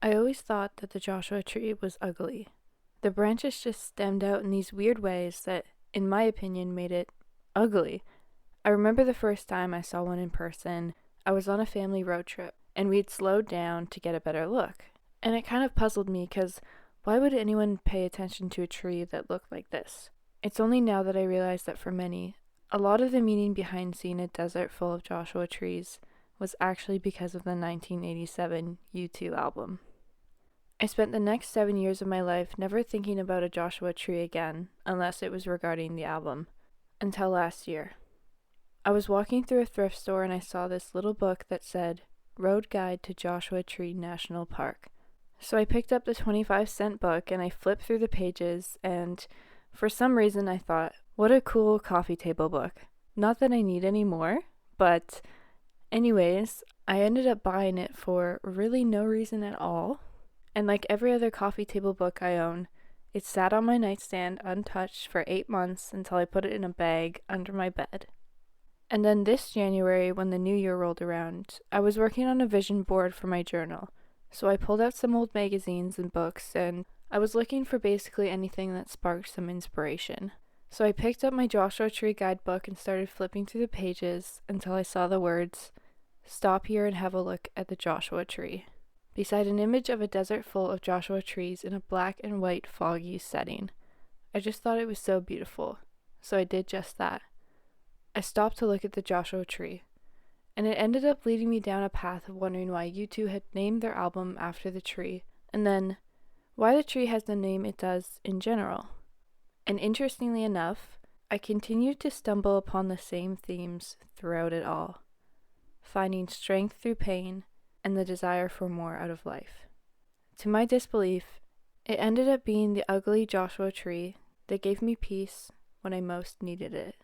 I always thought that the Joshua tree was ugly. The branches just stemmed out in these weird ways that, in my opinion, made it ugly. I remember the first time I saw one in person. I was on a family road trip, and we'd slowed down to get a better look. And it kind of puzzled me because why would anyone pay attention to a tree that looked like this? It's only now that I realize that for many, a lot of the meaning behind seeing a desert full of Joshua trees was actually because of the 1987 U2 album. I spent the next 7 years of my life never thinking about a Joshua tree again, unless it was regarding the album, until last year. I was walking through a thrift store and I saw this little book that said, Road Guide to Joshua Tree National Park. So I picked up the 25-cent book and I flipped through the pages, and for some reason I thought, what a cool coffee table book. Not that I need any more, but anyways, I ended up buying it for really no reason at all. And like every other coffee table book I own, it sat on my nightstand untouched for 8 months until I put it in a bag under my bed. And then this January, when the new year rolled around, I was working on a vision board for my journal. So I pulled out some old magazines and books, and I was looking for basically anything that sparked some inspiration. So I picked up my Joshua Tree guidebook and started flipping through the pages until I saw the words, "Stop here and have a look at the Joshua tree," beside an image of a desert full of Joshua trees in a black and white foggy setting. I just thought it was so beautiful, so I did just that. I stopped to look at the Joshua tree, and it ended up leading me down a path of wondering why U2 had named their album after the tree, and then why the tree has the name it does in general. And interestingly enough, I continued to stumble upon the same themes throughout it all, finding strength through pain and the desire for more out of life. To my disbelief, it ended up being the ugly Joshua tree that gave me peace when I most needed it.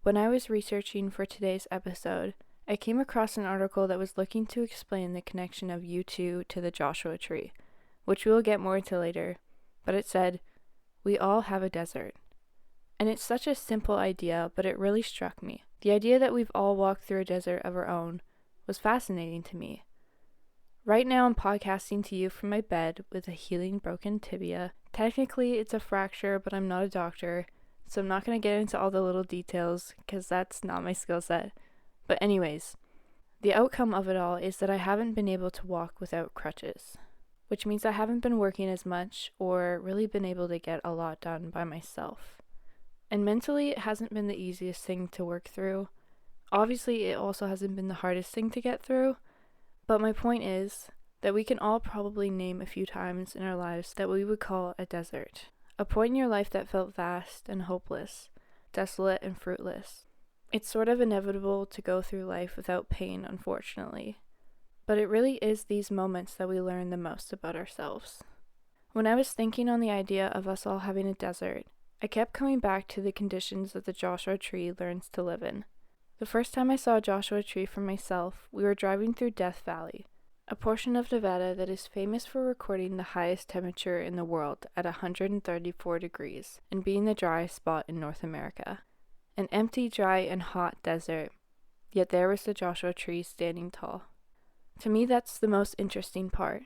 When I was researching for today's episode, I came across an article that was looking to explain the connection of U2 to the Joshua tree, which we will get more into later, but it said, "We all have a desert." And it's such a simple idea, but it really struck me. The idea that we've all walked through a desert of our own was fascinating to me. Right now I'm podcasting to you from my bed with a healing broken tibia. Technically it's a fracture, but I'm not a doctor, so I'm not going to get into all the little details because that's not my skill set. But anyways, the outcome of it all is that I haven't been able to walk without crutches, which means I haven't been working as much or really been able to get a lot done by myself. And mentally, it hasn't been the easiest thing to work through. Obviously, it also hasn't been the hardest thing to get through, but my point is that we can all probably name a few times in our lives that we would call a desert. A point in your life that felt vast and hopeless, desolate and fruitless. It's sort of inevitable to go through life without pain, unfortunately. But it really is these moments that we learn the most about ourselves. When I was thinking on the idea of us all having a desert, I kept coming back to the conditions that the Joshua tree learns to live in. The first time I saw a Joshua tree for myself, we were driving through Death Valley, a portion of Nevada that is famous for recording the highest temperature in the world at 134 degrees and being the driest spot in North America. An empty, dry, and hot desert, yet there was the Joshua tree standing tall. To me, that's the most interesting part,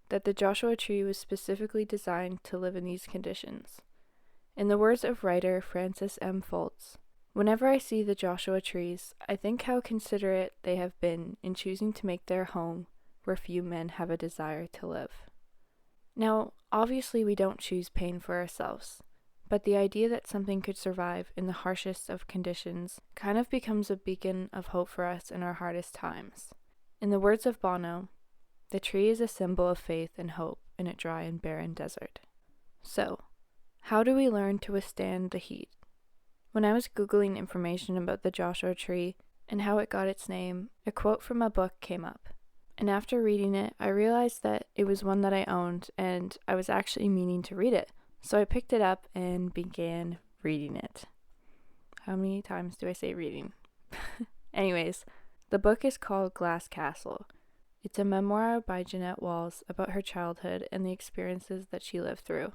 that the Joshua tree was specifically designed to live in these conditions. In the words of writer Francis M. Foltz, "Whenever I see the Joshua trees, I think how considerate they have been in choosing to make their home where few men have a desire to live." Now, obviously we don't choose pain for ourselves, but the idea that something could survive in the harshest of conditions kind of becomes a beacon of hope for us in our hardest times. In the words of Bono, "The tree is a symbol of faith and hope in a dry and barren desert." So, how do we learn to withstand the heat? When I was Googling information about the Joshua tree and how it got its name, a quote from a book came up. And after reading it, I realized that it was one that I owned, and I was actually meaning to read it. So I picked it up and began reading it. How many times do I say reading? Anyways, the book is called Glass Castle. It's a memoir by Jeanette about her childhood and the experiences that she lived through.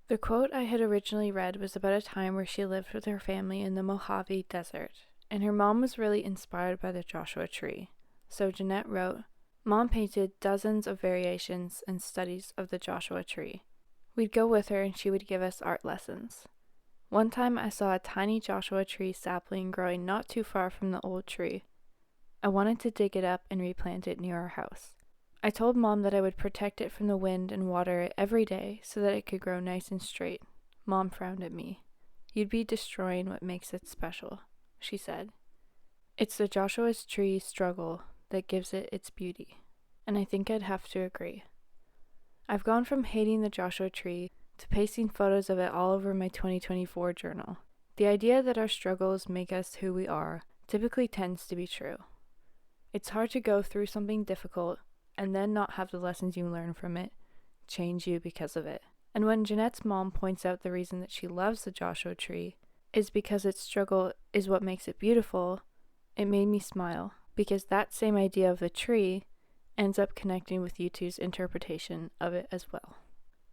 The quote I had originally read was about a time where she lived with her family in the Mojave Desert, and her mom was really inspired by the Joshua Tree. So Jeanette wrote, "Mom painted dozens of variations and studies of the Joshua Tree. We'd go with her and she would give us art lessons. One time I saw a tiny Joshua Tree sapling growing not too far from the old tree. I wanted to dig it up and replant it near our house. I told Mom that I would protect it from the wind and water it every day so that it could grow nice and straight. Mom frowned at me. You'd be destroying what makes it special," she said. It's the Joshua Tree struggle that gives it its beauty, and I think I'd have to agree. I've gone from hating the Joshua Tree to pasting photos of it all over my 2024 journal. The idea that our struggles make us who we are typically tends to be true. It's hard to go through something difficult and then not have the lessons you learn from it change you because of it. And when Jeanette's mom points out the reason that she loves the Joshua Tree is because its struggle is what makes it beautiful, it made me smile, because that same idea of the tree ends up connecting with U2's interpretation of it as well.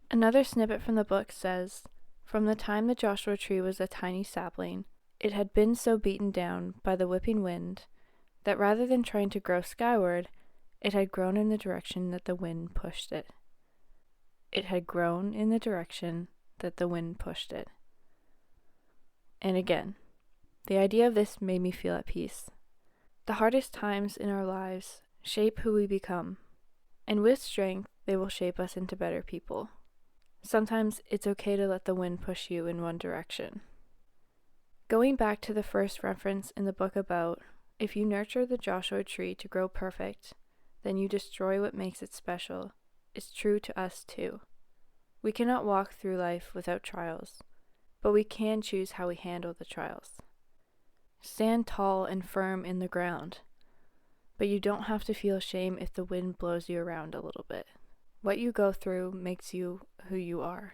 Another snippet from the book says, "From the time the Joshua Tree was a tiny sapling, it had been so beaten down by the whipping wind that rather than trying to grow skyward, it had grown in the direction that the wind pushed it. It had grown in the direction that the wind pushed it." And again, the idea of this made me feel at peace. The hardest times in our lives shape who we become, and with strength, they will shape us into better people. Sometimes it's okay to let the wind push you in one direction. Going back to the first reference in the book about, if you nurture the Joshua Tree to grow perfect, then you destroy what makes it special, is true to us too. We cannot walk through life without trials, but we can choose how we handle the trials. Stand tall and firm in the ground, but you don't have to feel shame if the wind blows you around a little bit. What you go through makes you who you are.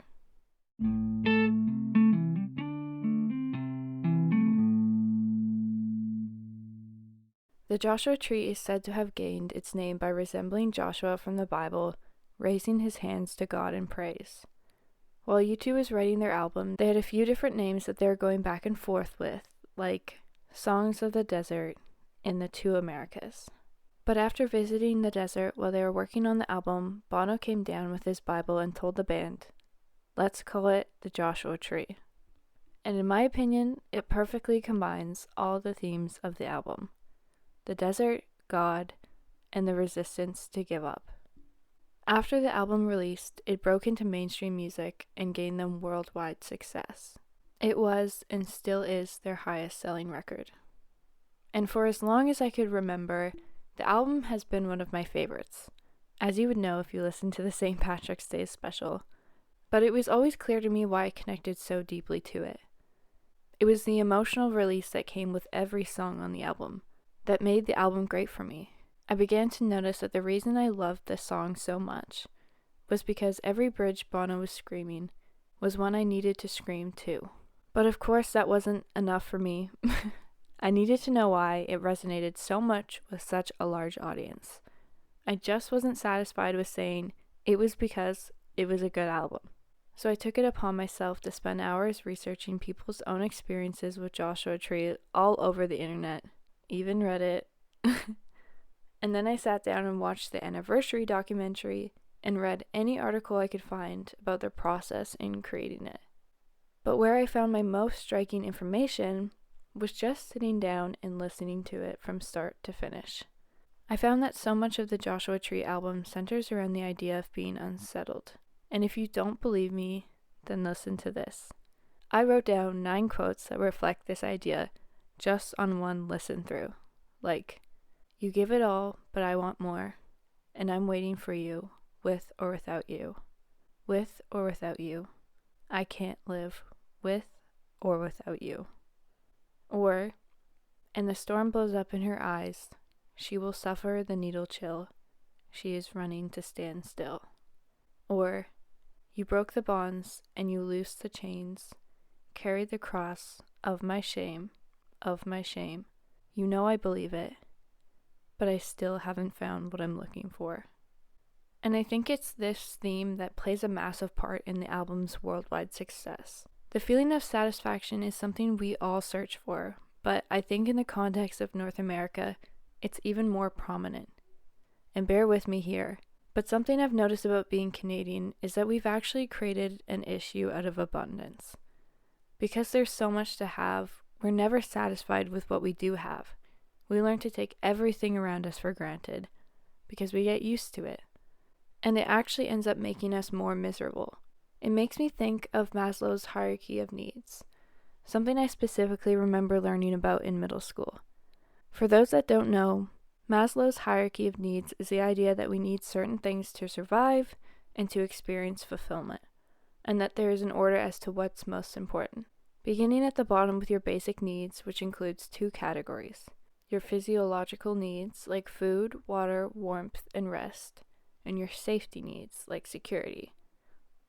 The Joshua Tree is said to have gained its name by resembling Joshua from the Bible, raising his hands to God in praise. While U2 was writing their album, they had a few different names that they were going back and forth with, like Songs of the Desert and the Two Americas. But after visiting the desert while they were working on the album, Bono came down with his Bible and told the band, "Let's call it the Joshua Tree." And in my opinion, it perfectly combines all the themes of the album: the desert, God, and the resistance to give up. After the album released, it broke into mainstream music and gained them worldwide success. It was, and still is, their highest selling record. And for as long as I could remember, the album has been one of my favorites, as you would know if you listened to the St. Patrick's Day special. But it was always clear to me why I connected so deeply to it. It was the emotional release that came with every song on the album that made the album great for me. I began to notice that the reason I loved this song so much was because every bridge Bono was screaming was one I needed to scream too. But of course that wasn't enough for me. I needed to know why it resonated so much with such a large audience. I just wasn't satisfied with saying it was because it was a good album. So I took it upon myself to spend hours researching people's own experiences with Joshua Tree all over the internet, even Reddit. And then I sat down and watched the anniversary documentary and read any article I could find about their process in creating it. But where I found my most striking information was just sitting down and listening to it from start to finish. I found that so much of the Joshua Tree album centers around the idea of being unsettled. And if you don't believe me, then listen to this. I wrote down 9 quotes that reflect this idea just on one listen through. Like, "You give it all, but I want more, and I'm waiting for you, with or without you. With or without you. I can't live with or without you." Or, "And the storm blows up in her eyes. She will suffer the needle chill. She is running to stand still." Or, "You broke the bonds and you loosed the chains. Carried the cross of my shame, of my shame. You know I believe it. but I still haven't found what I'm looking for. And I think it's this theme that plays a massive part in the album's worldwide success. The feeling of satisfaction is something we all search for, but I think in the context of North America, it's even more prominent. And bear with me here, but something I've noticed about being Canadian is that we've actually created an issue out of abundance. Because there's so much to have, we're never satisfied with what we do have. We learn to take everything around us for granted, because we get used to it. And it actually ends up making us more miserable. It makes me think of Maslow's hierarchy of needs, something I specifically remember learning about in middle school. For those that don't know, Maslow's hierarchy of needs is the idea that we need certain things to survive and to experience fulfillment, and that there is an order as to what's most important. Beginning at the bottom with your basic needs, which includes 2 categories. Your physiological needs, like food, water, warmth, and rest, and your safety needs, like security.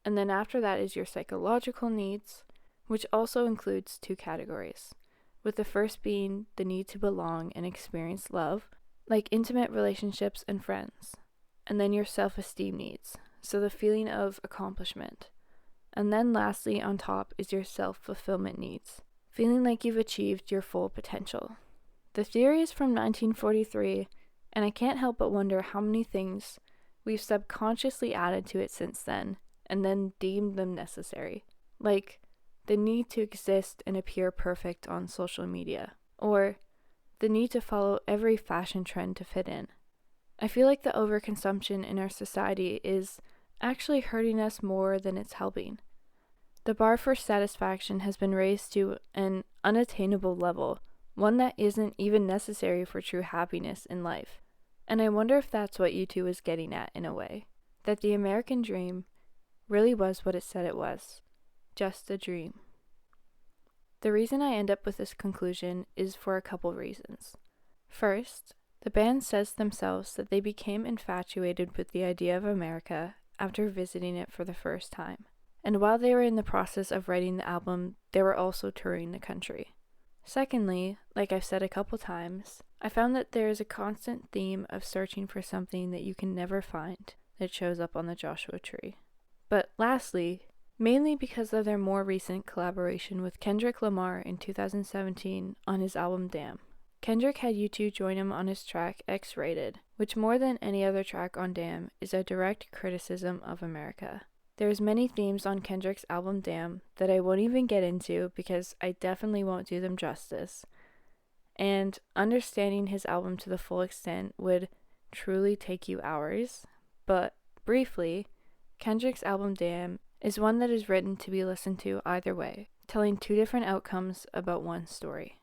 And then after that is your psychological needs, which also includes 2 categories, with the first being the need to belong and experience love, like intimate relationships and friends. And then your self-esteem needs, so the feeling of accomplishment. And then lastly on top is your self-fulfillment needs, feeling like you've achieved your full potential. The theory is from 1943, and I can't help but wonder how many things we've subconsciously added to it since then, and then deemed them necessary, like the need to exist and appear perfect on social media, or the need to follow every fashion trend to fit in. I feel like the overconsumption in our society is actually hurting us more than it's helping. The bar for satisfaction has been raised to an unattainable level, one that isn't even necessary for true happiness in life. And I wonder if that's what U2 is getting at in a way, that the American dream really was what it said it was, just a dream. The reason I end up with this conclusion is for a couple reasons. First, the band says themselves that they became infatuated with the idea of America after visiting it for the first time. And while they were in the process of writing the album, they were also touring the country. Secondly, like I've said a couple times, I found that there is a constant theme of searching for something that you can never find that shows up on the Joshua Tree. But lastly, mainly because of their more recent collaboration with Kendrick Lamar in 2017 on his album Damn. Kendrick had U2 join him on his track X-Rated, which more than any other track on Damn is a direct criticism of America. There's many themes on Kendrick's album Damn that I won't even get into because I definitely won't do them justice. And understanding his album to the full extent would truly take you hours. But briefly, Kendrick's album Damn is one that is written to be listened to either way, telling 2 different outcomes about one story.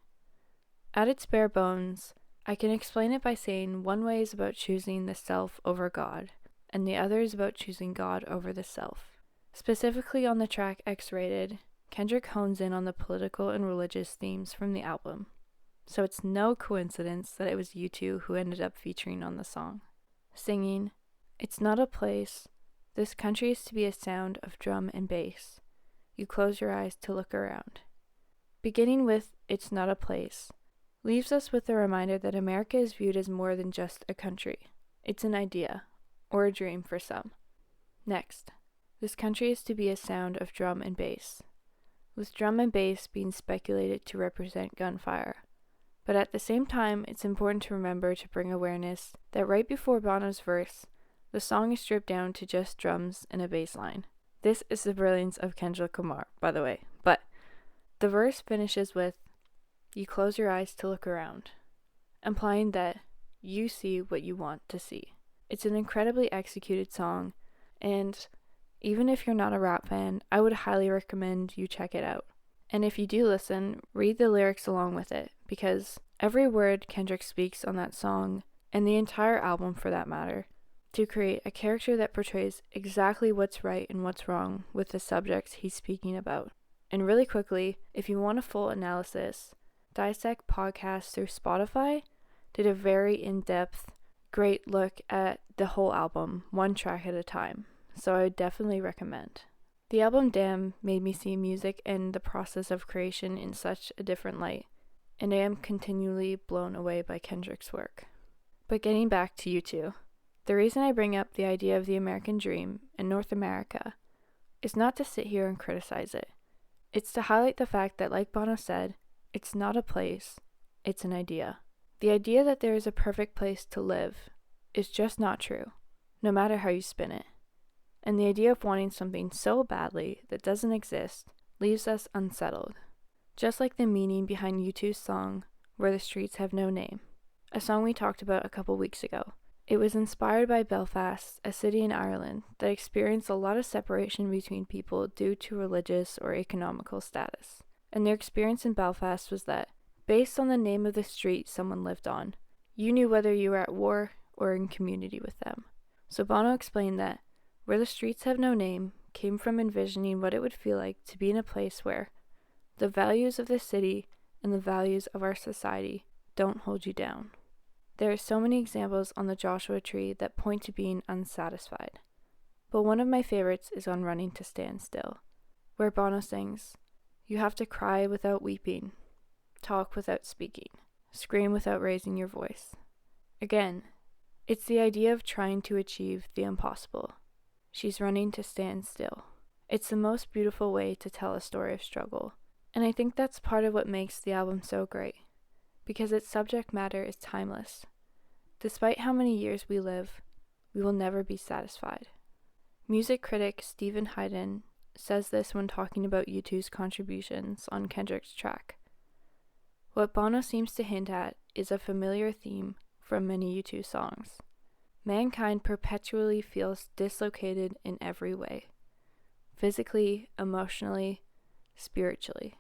At its bare bones, I can explain it by saying one way is about choosing the self over God, and the other is about choosing God over the self. Specifically on the track X-Rated, Kendrick hones in on the political and religious themes from the album, so it's no coincidence that it was U2 who ended up featuring on the song. Singing, "It's not a place, this country is to be a sound of drum and bass. You close your eyes to look around." Beginning with "It's not a place" leaves us with the reminder that America is viewed as more than just a country. It's an idea, or a dream for some. Next, this country is to be a sound of drum and bass, with drum and bass being speculated to represent gunfire. But at the same time, it's important to remember to bring awareness that right before Bono's verse, the song is stripped down to just drums and a bass line. This is the brilliance of Kendrick Lamar, by the way. But the verse finishes with, "You close your eyes to look around," implying that you see what you want to see. It's an incredibly executed song, and even if you're not a rap fan, I would highly recommend you check it out. And if you do listen, read the lyrics along with it, because every word Kendrick speaks on that song, and the entire album for that matter, to create a character that portrays exactly what's right and what's wrong with the subjects he's speaking about. And really quickly, if you want a full analysis, Dissect Podcast through Spotify did a very in-depth, great look at the whole album, one track at a time, so I would definitely recommend. The album Damn made me see music and the process of creation in such a different light, and I am continually blown away by Kendrick's work. But getting back to U2, the reason I bring up the idea of the American dream in North America is not to sit here and criticize it. It's to highlight the fact that, like Bono said, it's not a place, it's an idea. The idea that there is a perfect place to live is just not true, no matter how you spin it. And the idea of wanting something so badly that doesn't exist leaves us unsettled. Just like the meaning behind U2's song, Where the Streets Have No Name, a song we talked about a couple weeks ago. It was inspired by Belfast, a city in Ireland that experienced a lot of separation between people due to religious or economical status. And their experience in Belfast was that, based on the name of the street someone lived on, you knew whether you were at war or in community with them. So Bono explained that Where the Streets Have No Name came from envisioning what it would feel like to be in a place where the values of the city and the values of our society don't hold you down. There are so many examples on the Joshua Tree that point to being unsatisfied. But one of my favorites is on Running to Stand Still, where Bono sings, "You have to cry without weeping, talk without speaking, scream without raising your voice." Again, it's the idea of trying to achieve the impossible. She's running to stand still. It's the most beautiful way to tell a story of struggle. And I think that's part of what makes the album so great, because its subject matter is timeless. Despite how many years we live, we will never be satisfied. Music critic Stephen Hayden says this when talking about U2's contributions on Kendrick's track. What Bono seems to hint at is a familiar theme from many U2 songs. Mankind perpetually feels dislocated in every way, physically, emotionally, spiritually,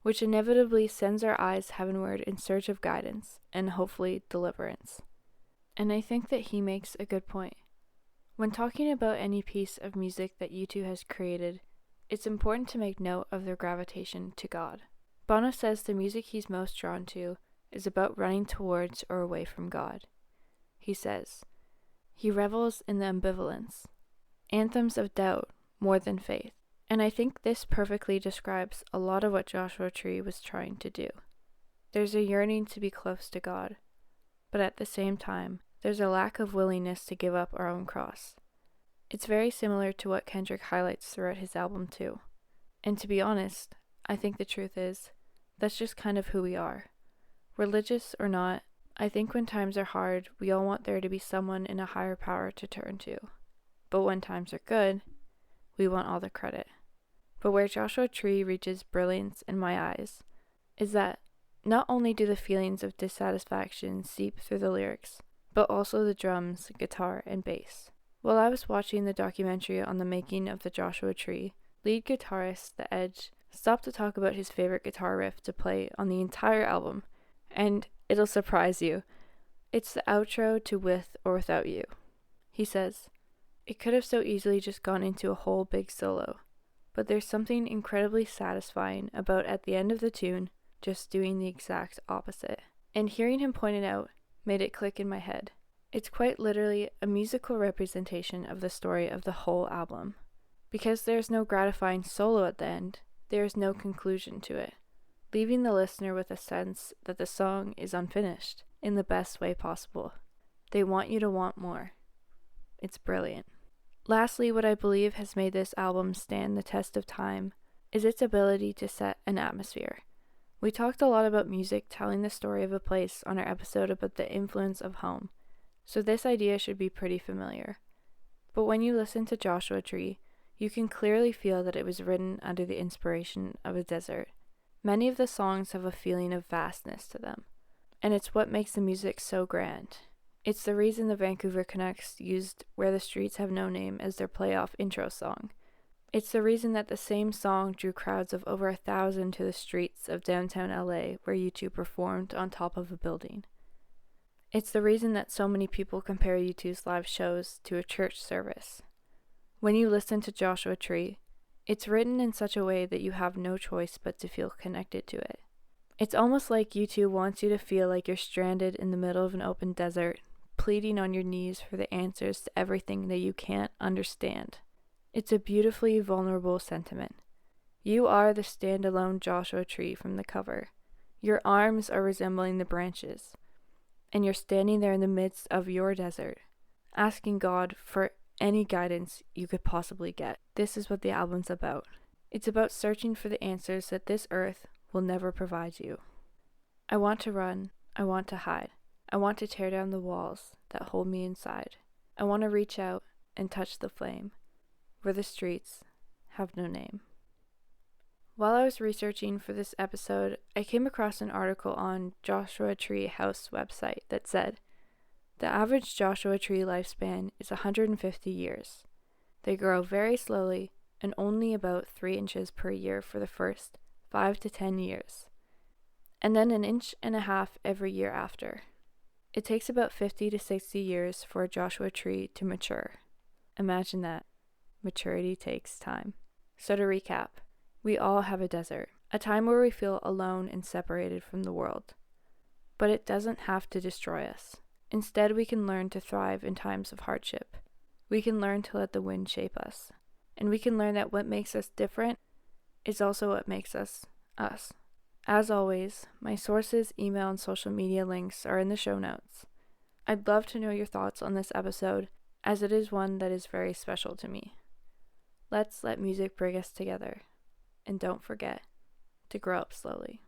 which inevitably sends our eyes heavenward in search of guidance and hopefully deliverance. And I think that he makes a good point. When talking about any piece of music that U2 has created, it's important to make note of their gravitation to God. Bono says the music he's most drawn to is about running towards or away from God. He says, he revels in the ambivalence, anthems of doubt more than faith. And I think this perfectly describes a lot of what Joshua Tree was trying to do. There's a yearning to be close to God, but at the same time, there's a lack of willingness to give up our own cross. It's very similar to what Kendrick highlights throughout his album too. And to be honest, I think the truth is, that's just kind of who we are. Religious or not, I think when times are hard, we all want there to be someone in a higher power to turn to. But when times are good, we want all the credit. But where Joshua Tree reaches brilliance in my eyes is that not only do the feelings of dissatisfaction seep through the lyrics, but also the drums, guitar, and bass. While I was watching the documentary on the making of the Joshua Tree, lead guitarist The Edge stopped to talk about his favorite guitar riff to play on the entire album, and it'll surprise you. It's the outro to With or Without You. He says, "It could have so easily just gone into a whole big solo, but there's something incredibly satisfying about at the end of the tune just doing the exact opposite." And hearing him point it out made it click in my head. It's quite literally a musical representation of the story of the whole album. Because there's no gratifying solo at the end, there is no conclusion to it, leaving the listener with a sense that the song is unfinished in the best way possible. They want you to want more. It's brilliant. Lastly, what I believe has made this album stand the test of time is its ability to set an atmosphere. We talked a lot about music telling the story of a place on our episode about the influence of home, so this idea should be pretty familiar. But when you listen to Joshua Tree, you can clearly feel that it was written under the inspiration of a desert. Many of the songs have a feeling of vastness to them, and it's what makes the music so grand. It's the reason the Vancouver Canucks used Where the Streets Have No Name as their playoff intro song. It's the reason that the same song drew crowds of over 1,000 to the streets of downtown LA where U2 performed on top of a building. It's the reason that so many people compare U2's live shows to a church service. When you listen to Joshua Tree, it's written in such a way that you have no choice but to feel connected to it. It's almost like U2 wants you to feel like you're stranded in the middle of an open desert, pleading on your knees for the answers to everything that you can't understand. It's a beautifully vulnerable sentiment. You are the standalone Joshua Tree from the cover. Your arms are resembling the branches. and you're standing there in the midst of your desert, asking God for any guidance you could possibly get. This is what the album's about. It's about searching for the answers that this earth will never provide you. I want to run. I want to hide. I want to tear down the walls that hold me inside. I want to reach out and touch the flame where the streets have no name. While I was researching for this episode, I came across an article on Joshua Tree House website that said, the average Joshua tree lifespan is 150 years. They grow very slowly and only about 3 inches per year for the first 5 to 10 years, and then 1.5 inches every year after. It takes about 50 to 60 years for a Joshua tree to mature. Imagine that. Maturity takes time. So to recap, we all have a desert, a time where we feel alone and separated from the world. But it doesn't have to destroy us. Instead, we can learn to thrive in times of hardship. We can learn to let the wind shape us. And we can learn that what makes us different is also what makes us us. As always, my sources, email, and social media links are in the show notes. I'd love to know your thoughts on this episode, as it is one that is very special to me. Let's let music bring us together. And don't forget to grow up slowly.